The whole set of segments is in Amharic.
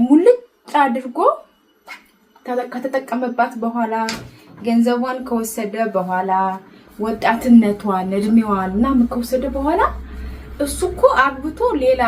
ሙልጭ አድርጎ ከተጠቀመባት በኋላ ገንዘቧን ከወሰደ በኋላ ወጣትነቷን እድሜዋን እና ከወሰደ በኋላ እሱ እኮ አግብቶ ሌላ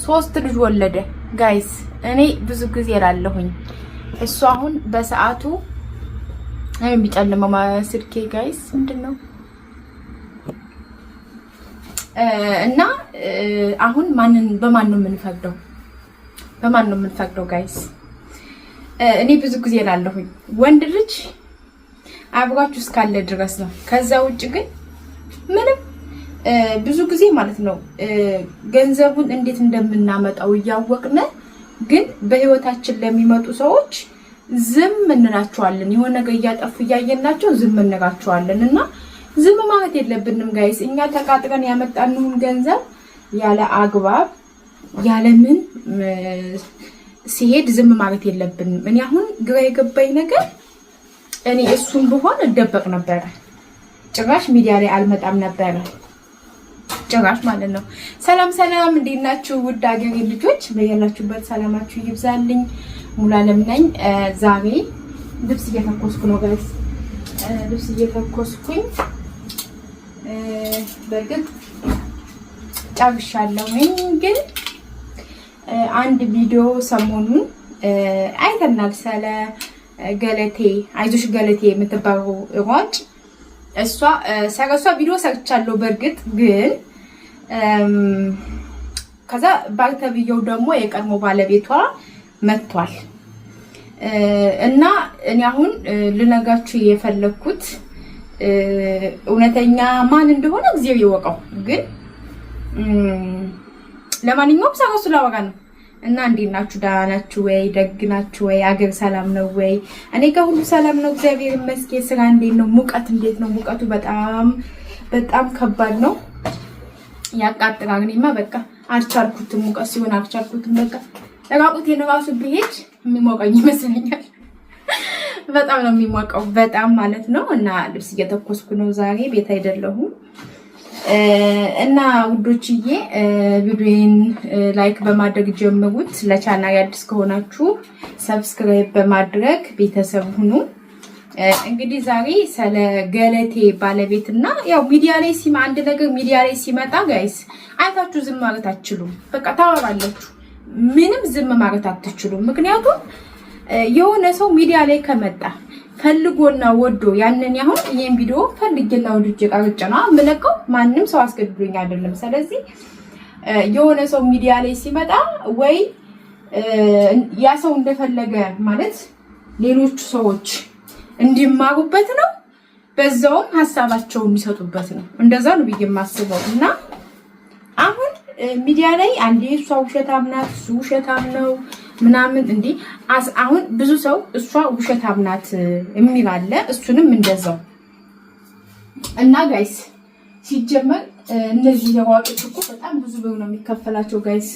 3 ልጅ ወለደ። ጋይስ እኔ ብዙ ጊዜ እላለሁኝ እሱ አሁን በሰዓቱ የሚጨልመው ስልኬ ጋይስ ምንድነው? እና አሁን በማን ነው የምንፈቅደው? በማን ነው የምንፈቅደው ጋይስ? እኔ ብዙ ጊዜ እላለሁኝ ወንድ ልጅ አብራችሁ እስካለ ድረስ ነው። ከዛ ውጭ ግን ምንም ብዙ ጊዜ ማለት ነው ገንዘቡን እንዴት እንደምናመጣው እያወቅነ ግን በህይወታችን ለሚመጡ ሰዎች ዝም እንላቸዋለን። የሆነ ነገር እያጠፉ እያየናቸው ዝም እንላቸዋለን እና ዝም ማለት የለብንም ጋይስ። እኛ ተቃጥረን ያመጣነውን ገንዘብ ያለ አግባብ ያለምን ሲሄድ ዝም ማለት የለብንም። እኔ አሁን ግራ የገባኝ ነገር እኔ እሱን ብሆን እደበቅ ነበር። ጭራሽ ሚዲያ ላይ አልመጣም ነበር ጭራሽ ማለት ነው። ሰላም ሰላም፣ እንዴት ናችሁ ውድ አገሬ ልጆች? በያላችሁበት ሰላማችሁ ይብዛልኝ። ሙሉዓለም ነኝ። ዛሬ ልብስ እየተኮስኩ ነው ጋይስ። ልብስ እየተኮስኩኝ በግድ ጨርሻለሁ። ግን አንድ ቪዲዮ ሰሞኑን አይተናል ስለ ገለቴ አይዞሽ ገለቴ የምትባለው ሯጭ። እሷ ቪዲዮ ሰርቻለሁ በርግጥ ግን ከዛ ባልተብየው ደግሞ የቀድሞ ባለቤቷ መጥቷል እና እኔ አሁን ልነጋችሁ የፈለኩት እውነተኛ ማን እንደሆነ እግዚአብሔር ይወቀው። ግን ለማንኛውም ሰራሱ ላወራ ነው እና እንዴት ናችሁ? ደህና ናችሁ ወይ? ደግ ናችሁ ወይ? አገር ሰላም ነው ወይ? እኔ ጋር ሁሉ ሰላም ነው እግዚአብሔር ይመስገን። ስራ እንዴት ነው? ሙቀት እንዴት ነው? ሙቀቱ በጣም ከባድ ነው፣ ያቃጥላል። እኔማ በቃ አልቻልኩትም። ሙቀት ሲሆን አልቻልኩትም። በቃ ራቁቴን ራሱ ብሄድ የሚሞቀኝ ይመስለኛል። በጣም ነው የሚሞቀው፣ በጣም ማለት ነው። እና ልብስ እየተኮስኩ ነው ዛሬ፣ ቤት አይደለሁም። እና ውዶችዬ ቪዲዮን ላይክ በማድረግ ጀምሩት። ለቻናል አዲስ ከሆናችሁ ሰብስክራይብ በማድረግ ቤተሰብ ሁኑ። እንግዲህ ዛሬ ስለ ገለቴ ባለቤትና ያው ሚዲያ ላይ አንድ ነገር ሚዲያ ላይ ሲመጣ ጋይስ አይታችሁ ዝም ማለት አትችሉም። በቃ ታወራላችሁ፣ ምንም ዝም ማለት አትችሉም። ምክንያቱም የሆነ ሰው ሚዲያ ላይ ከመጣ ፈልጎና ወዶ ያንን ያሁን ይሄን ቪዲዮ ፈልጌና ወድጄ ቀርጬ ነው የምለቀው። ማንም ሰው አስገድዶኝ አይደለም። ስለዚህ የሆነ ሰው ሚዲያ ላይ ሲመጣ ወይ ያ ሰው እንደፈለገ ማለት ሌሎች ሰዎች እንዲማሩበት ነው፣ በዛውም ሐሳባቸውን የሚሰጡበት ነው። እንደዛ ነው ብዬ የማስበው። እና አሁን ሚዲያ ላይ አንዴ እሷ ውሸታም ናት እሱ ውሸታም ነው ምናምን እንዴ አሁን ብዙ ሰው እሷ ውሸታም ናት የሚል አለ፣ እሱንም እንደዛው። እና ጋይስ ሲጀመር እነዚህ የዋጮች እኮ በጣም ብዙ ብር ነው የሚከፈላቸው ጋይስ፣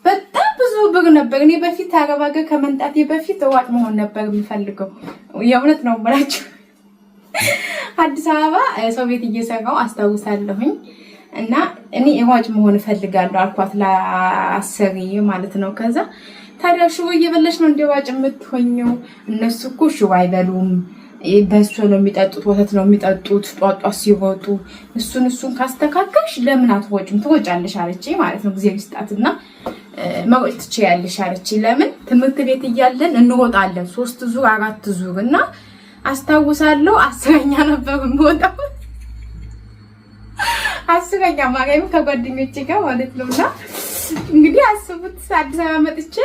በጣም ብዙ ብር ነበር። እኔ በፊት አረብ ሀገር ከመምጣቴ በፊት ዋጭ መሆን ነበር የምፈልገው። የእውነት ነው የምላችሁ። አዲስ አበባ ሰው ቤት እየሰራው አስታውሳለሁኝ። እና እኔ ዋጭ መሆን እፈልጋለሁ አልኳት ለአሰሪ ማለት ነው። ከዛ ታዲያ ሽሮ እየበለሽ ነው እንደ ዋጭ የምትሆኚው? እነሱ እኮ ሽሮ አይበሉም፣ በሶ ነው የሚጠጡት፣ ወተት ነው የሚጠጡት ጧጧ ሲወጡ። እሱን ካስተካከልሽ ለምን አትወጪም? ትወጫለሽ አለችኝ ማለት ነው። ጊዜ ይስጣትና መውጣት ትችያለሽ አለችኝ። ለምን ትምህርት ቤት እያለን እንወጣለን 3 ዙር 4 ዙር እና አስታውሳለሁ 10ኛ ነበር የምወጣው። 10ኛ ማርያም ከጓደኞቼ ጋር ማለት ነውና እንግዲህ አስቡት አዲስ አበባ መጥቼ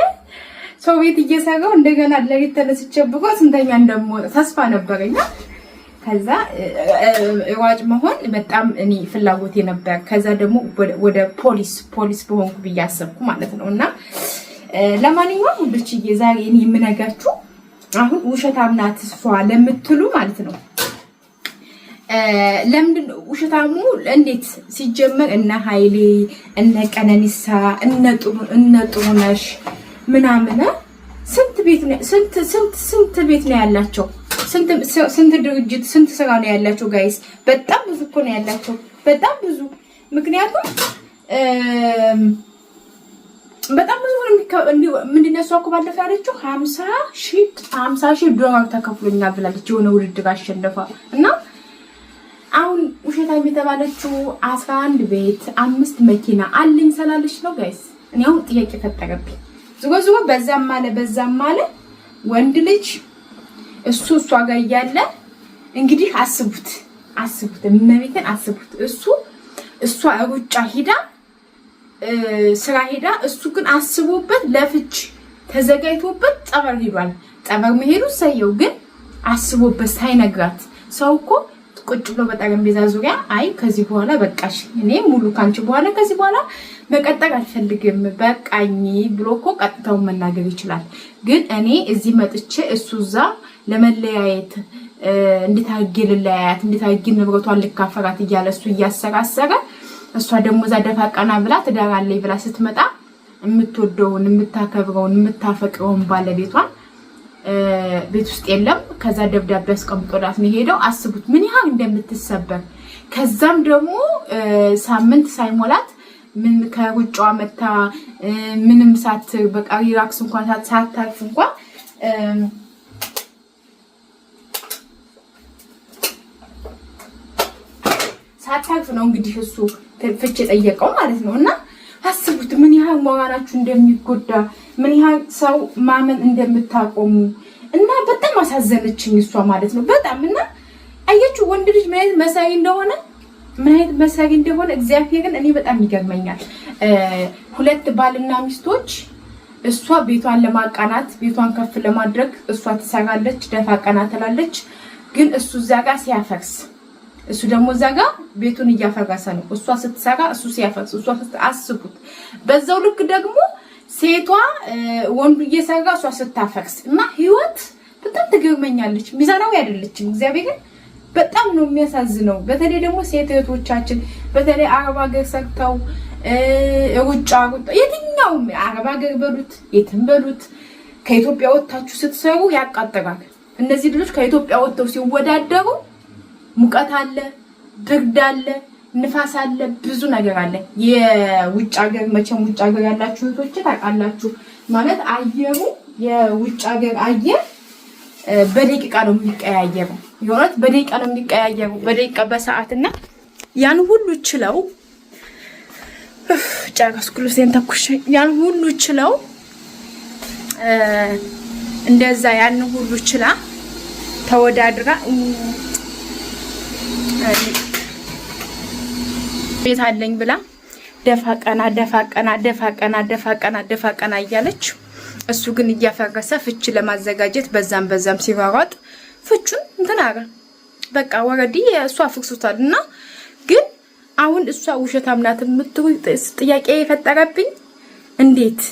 ሰው ቤት እየሰራው እንደገና ለሊት ተነስቼ ብቆ ስንተኛ እንደምወጣ ተስፋ ነበርኛ። ከዛ ዋጭ መሆን በጣም እኔ ፍላጎቴ ነበር። ከዛ ደግሞ ወደ ፖሊስ በሆንኩ ብዬ አሰብኩ ማለት ነው። እና ለማንኛውም ውዶችዬ ዛሬ እኔ የምነግራችሁ አሁን ውሸታም ናት እሷ ለምትሉ ማለት ነው። ለምንድን ውሸታሙ? እንዴት ሲጀመር እነ ኃይሌ እነ ቀነኒሳ እነ ጥሩነሽ ምናምን ስንት ቤት ነው ያላቸው? ስንት ድርጅት ስንት ስራ ነው ያላቸው ጋይስ? በጣም ብዙ እኮ ነው ያላቸው፣ በጣም ብዙ። ምክንያቱም በጣም ብዙ ምንድነው እሷ እኮ ባለፈ ያለችው 50,000 ዶላር ተከፍሎኛል ብላለች የሆነ ውድድር አሸንፋ እና አሁን ውሸታም የተባለችው 11 ቤት 5 መኪና አለኝ ስላለች ነው ጋይስ። እኔ አሁን ጥያቄ ፈጠረብኝ። ዝጎ በዛም አለ ወንድ ልጅ እሷ ጋር እያለ እንግዲህ አስቡት እመቤቴን አስቡት እሷ ሩጫ ሄዳ ስራ ሄዳ እሱ ግን አስቦበት ለፍች ተዘጋጅቶበት ጸበር ሄዷል። ጸበር መሄዱ ሳይው ግን አስቦበት ሳይነግራት ሰው እኮ ቁጭ ብሎ በጠረጴዛ ዙሪያ አይ ከዚህ በኋላ በቃሽ እኔ ሙሉ ካንቺ በኋላ ከዚህ በኋላ መቀጠል አልፈልግም በቃኝ ብሎ እኮ ቀጥታው መናገር ይችላል። ግን እኔ እዚህ መጥቼ እሱዛ ለመለያየት እንድታገለላያት እንድታገል ንብረቷን ልካፈራት እያለ እሱ እያሰራሰረ እሷ ደግሞ እዛ ደፋ ቀና ብላ ትዳራለይ ብላ ስትመጣ የምትወደውን የምታከብረውን የምታፈቅረውን ባለቤቷን ቤት ውስጥ የለም። ከዛ ደብዳቤ አስቀምጦላት ነው ሄደው። አስቡት ምን ያህል እንደምትሰበር። ከዛም ደግሞ ሳምንት ሳይሞላት ምን ከሩጫዋ መታ ምንም ሳት በቃ ሪላክስ እንኳን ሳታርፍ እንኳን ሳታርፍ ነው እንግዲህ እሱ ፍች የጠየቀው ማለት ነው። እና አስቡት ምን ያህል ሞራላችሁ እንደሚጎዳ ምን ያህል ሰው ማመን እንደምታቆሙ እና በጣም አሳዘነችኝ እሷ ማለት ነው በጣም። እና አያችሁ ወንድ ልጅ ምን አይነት መሳይ እንደሆነ እግዚአብሔርን እኔ በጣም ይገርመኛል። ሁለት ባልና ሚስቶች እሷ ቤቷን ለማቃናት ቤቷን ከፍ ለማድረግ እሷ ትሰራለች ደፋ ቀና ትላለች። ግን እሱ እዛ ጋር ሲያፈርስ እሱ ደግሞ እዛ ጋር ቤቱን እያፈረሰ ነው። እሷ ስትሰራ እሱ ሲያፈርስ እሷ አስቡት። በዛው ልክ ደግሞ ሴቷ ወንዱ እየሰራ እሷ ስታፈርስ እና ህይወት በጣም ትገርመኛለች። ሚዛናዊ አይደለችም። እግዚአብሔር በጣም ነው የሚያሳዝነው። በተለይ ደግሞ ሴት እህቶቻችን በተለይ አረብ ሀገር ሰርተው ሩጫ የትኛውም አረብ ሀገር በሉት የትም በሉት ከኢትዮጵያ ወጣችሁ ስትሰሩ ያቃጥራል። እነዚህ ልጆች ከኢትዮጵያ ወጥተው ሲወዳደሩ ሙቀት አለ፣ ብርድ አለ፣ ንፋስ አለ፣ ብዙ ነገር አለ። የውጭ ሀገር መቼም ውጭ ሀገር ያላችሁ እህቶች ታውቃላችሁ ማለት አየሩ የውጭ ሀገር አየር በደቂቃ ነው የሚቀያየረው። የሆነት በደቂቃ ነው የሚቀያየረው በደቂቃ በሰዓትና ያን ሁሉ ችለው ጫጋስኩሉ ተኩሽ ያን ሁሉ ችለው እንደዛ ያን ሁሉ ችላ ተወዳድራ ቤት አለኝ ብላ ደፋ ቀና እያለች እሱ ግን እያፈረሰ ፍች ለማዘጋጀት በዛም ሲሯሯጥ ፍቹን እንትን አረ በቃ ወረዲ እሷ ፍክሱታልና ግን አሁን እሷ ውሸታም ናት የምትሉ ጥያቄ የፈጠረብኝ እንዴት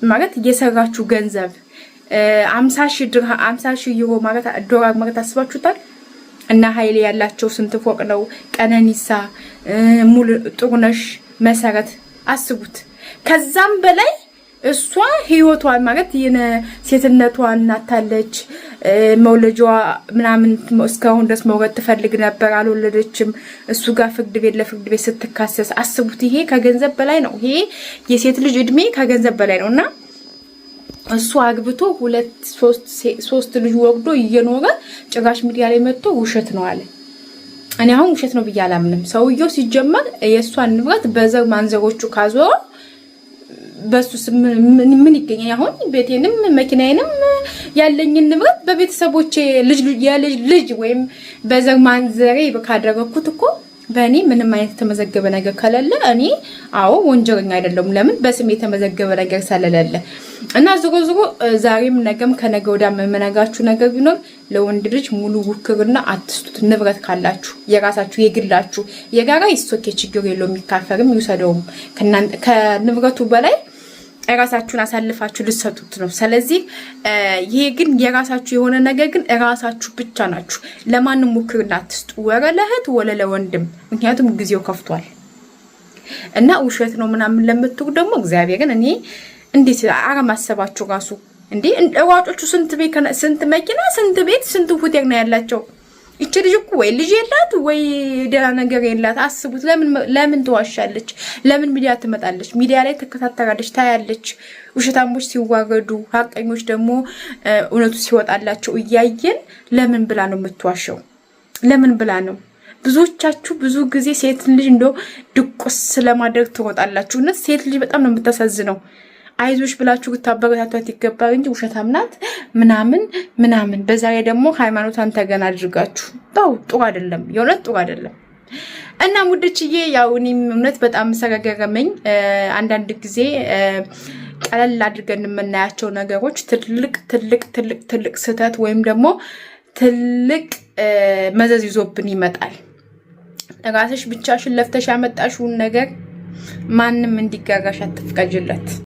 ማለት እየሰራችሁ ገንዘብ 50,000 ዩሮ ማለት ዶላር ማለት አስባችሁታል? እና ኃይሌ ያላቸው ስንት ፎቅ ነው? ቀነኒሳ ሙሉ ጥሩነሽ መሰረት አስቡት። ከዛም በላይ እሷ ህይወቷን ማለት ሴትነቷን እናታለች መውለጃዋ ምናምን እስካሁን ድረስ መውለድ ትፈልግ ነበር አልወለደችም። እሱ ጋር ፍርድ ቤት ስትካሰስ አስቡት። ይሄ ከገንዘብ በላይ ነው። ይሄ የሴት ልጅ እድሜ ከገንዘብ በላይ ነውና እሱ አግብቶ 2-3 ልጅ ወግዶ እየኖረ ጭራሽ ሚዲያ ላይ መጥቶ ውሸት ነው አለ። እኔ አሁን ውሸት ነው ብዬ አላምንም። ሰውየው ሲጀመር የሷን ንብረት በዘር ማንዘሮቹ ካዞረ በሱስ ምን ይገኛል? አሁን ቤቴንም መኪናዬንም ያለኝን ንብረት በቤተሰቦቼ ልጅ ወይም በዘር ማንዘሬ ካደረኩት እኮ በእኔ ምንም አይነት ተመዘገበ ነገር ከሌለ እኔ አዎ ወንጀለኛ አይደለም። ለምን በስሜ የተመዘገበ ነገር ስለሌለ እና ዝጎ ዛሬም ነገም ከነገ ወዲያ መመናጋችሁ ነገር ቢኖር ለወንድ ልጅ ሙሉ ውክርና አትስጡት። ንብረት ካላችሁ የራሳችሁ የግላችሁ የጋራ ይስቶኬ ችግር የለውም። የሚካፈርም ይውሰደውም ከንብረቱ በላይ ራሳችሁን አሳልፋችሁ ልትሰጡት ነው። ስለዚህ ይሄ ግን የራሳችሁ የሆነ ነገር ግን ራሳችሁ ብቻ ናችሁ። ለማንም ውክርና አትስጡ፣ ወረ ለእህት ወለ ለወንድም። ምክንያቱም ጊዜው ከፍቷል እና ውሸት ነው ምናምን ለምትሉ ደግሞ እግዚአብሔርን እኔ እንዴት አረማሰባችሁ ራሱ እንዴ ሯጮቹ ስንት መኪና ስንት ቤት ስንት ሆቴል ነው ያላቸው? እቺ ልጅ እኮ ወይ ልጅ የላት ወይ ደህና ነገር የላት። አስቡት። ለምን ትዋሻለች? ለምን ሚዲያ ትመጣለች? ሚዲያ ላይ ተከታተላለች፣ ታያለች። ውሸታሞች ሲዋረዱ፣ ሀቀኞች ደግሞ እውነቱ ሲወጣላቸው እያየን ለምን ብላ ነው የምትዋሸው? ለምን ብላ ነው? ብዙዎቻችሁ ብዙ ጊዜ ሴት ልጅ እንደው ድቁስ ስለማድረግ ትወጣላችሁ። እና ሴት ልጅ በጣም ነው የምታሳዝነው። አይዞሽ ብላችሁ ታበረታቷት ይገባል እንጂ ውሸታም ናት ምናምን። በዛ ላይ ደግሞ ሃይማኖቷን ተገና አድርጋችሁ ጥሩ አይደለም፣ የእውነት ጥሩ አይደለም። እና ሙድችዬ ያው እኔም እውነት በጣም ሰገገረመኝ። አንዳንድ ጊዜ ቀለል አድርገን የምናያቸው ነገሮች ትልቅ ስህተት ወይም ደግሞ ትልቅ መዘዝ ይዞብን ይመጣል። ራስሽ ብቻሽን ለፍተሽ ያመጣሽውን ነገር ማንም እንዲጋራሽ አትፍቀጅለት።